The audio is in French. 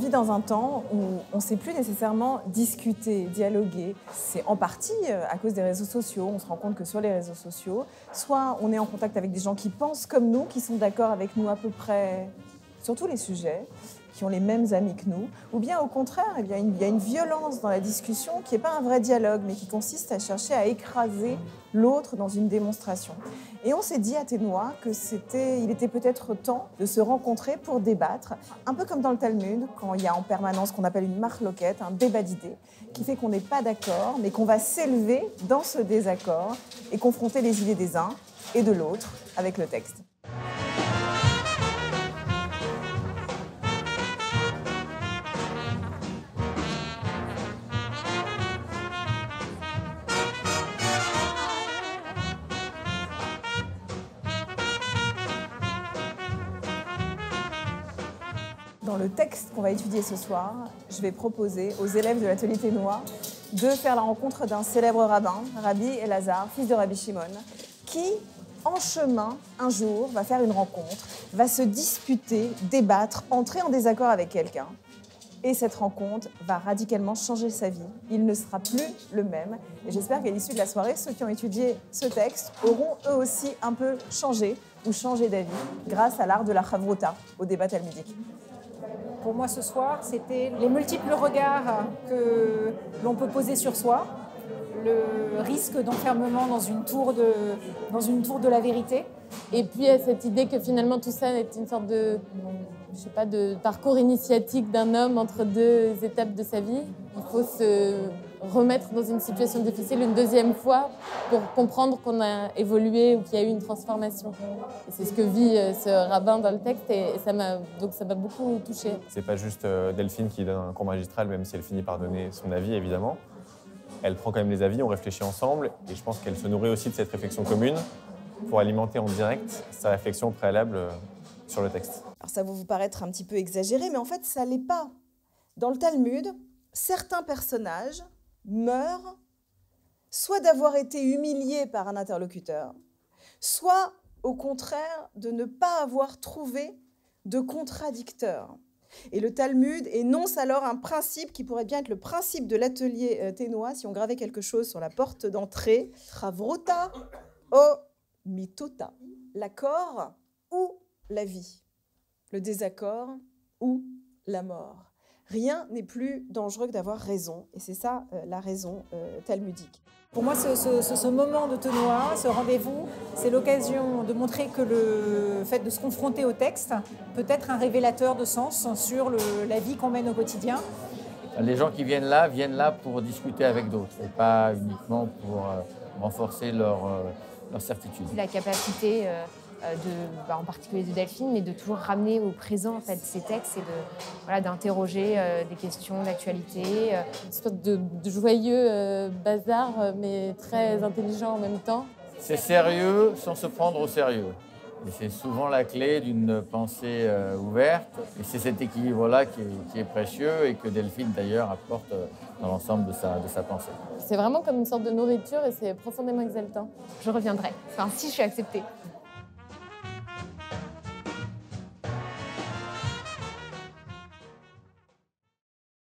vit dans un temps où on ne sait plus nécessairement discuter, dialoguer. C'est en partie à cause des réseaux sociaux. On se rend compte que sur les réseaux sociaux, soit on est en contact avec des gens qui pensent comme nous, qui sont d'accord avec nous à peu près sur tous les sujets, qui ont les mêmes amis que nous, ou bien au contraire, il y a une violence dans la discussion qui n'est pas un vrai dialogue, mais qui consiste à chercher à écraser l'autre dans une démonstration. Et on s'est dit à Ténois qu'il était peut-être temps de se rencontrer pour débattre, un peu comme dans le Talmud, quand il y a en permanence ce qu'on appelle une marloquette, un débat d'idées, qui fait qu'on n'est pas d'accord, mais qu'on va s'élever dans ce désaccord et confronter les idées des uns et de l'autre avec le texte. Dans le texte qu'on va étudier ce soir, je vais proposer aux élèves de l'atelier Ténois de faire la rencontre d'un célèbre rabbin, Rabbi Elazar, fils de Rabbi Shimon, qui, en chemin, un jour, va faire une rencontre, va se disputer, débattre, entrer en désaccord avec quelqu'un. Et cette rencontre va radicalement changer sa vie. Il ne sera plus le même. Et j'espère qu'à l'issue de la soirée, ceux qui ont étudié ce texte auront eux aussi un peu changé ou changé d'avis grâce à l'art de la chavrota, au débat talmudique. Pour moi, ce soir, c'était les multiples regards que l'on peut poser sur soi, le risque d'enfermement dans une tour de la vérité. Et puis, cette idée que finalement, tout ça est une sorte de, je sais pas, de parcours initiatique d'un homme entre deux étapes de sa vie. Il faut se remettre dans une situation difficile une deuxième fois pour comprendre qu'on a évolué ou qu'il y a eu une transformation. Et c'est ce que vit ce rabbin dans le texte et ça m'a beaucoup touchée. C'est pas juste Delphine qui donne un cours magistral, même si elle finit par donner son avis, évidemment. Elle prend quand même les avis, on réfléchit ensemble et je pense qu'elle se nourrit aussi de cette réflexion commune pour alimenter en direct sa réflexion préalable sur le texte. Alors ça va vous paraître un petit peu exagéré, mais en fait, ça l'est pas. Dans le Talmud, certains personnages meurent soit d'avoir été humiliés par un interlocuteur, soit au contraire de ne pas avoir trouvé de contradicteur. Et le Talmud énonce alors un principe qui pourrait bien être le principe de l'atelier Ténois si on gravait quelque chose sur la porte d'entrée. Chavrota o mitota. L'accord ou la vie. Le désaccord ou la mort. Rien n'est plus dangereux que d'avoir raison. Et c'est ça la raison talmudique. Pour moi, ce moment de Ténois, ce rendez-vous, c'est l'occasion de montrer que le fait de se confronter au texte peut être un révélateur de sens sur la vie qu'on mène au quotidien. Les gens qui viennent là pour discuter avec d'autres et pas uniquement pour renforcer leur certitude. La capacité en particulier de Delphine, mais de toujours ramener au présent en fait, ces textes et d'interroger des questions d'actualité. Une sorte de joyeux bazar, mais très intelligent en même temps. C'est sérieux sans se prendre au sérieux. Et c'est souvent la clé d'une pensée ouverte. Et c'est cet équilibre-là qui est précieux et que Delphine, d'ailleurs, apporte dans l'ensemble de sa pensée. C'est vraiment comme une sorte de nourriture et c'est profondément exaltant. Je reviendrai. Enfin, si je suis acceptée.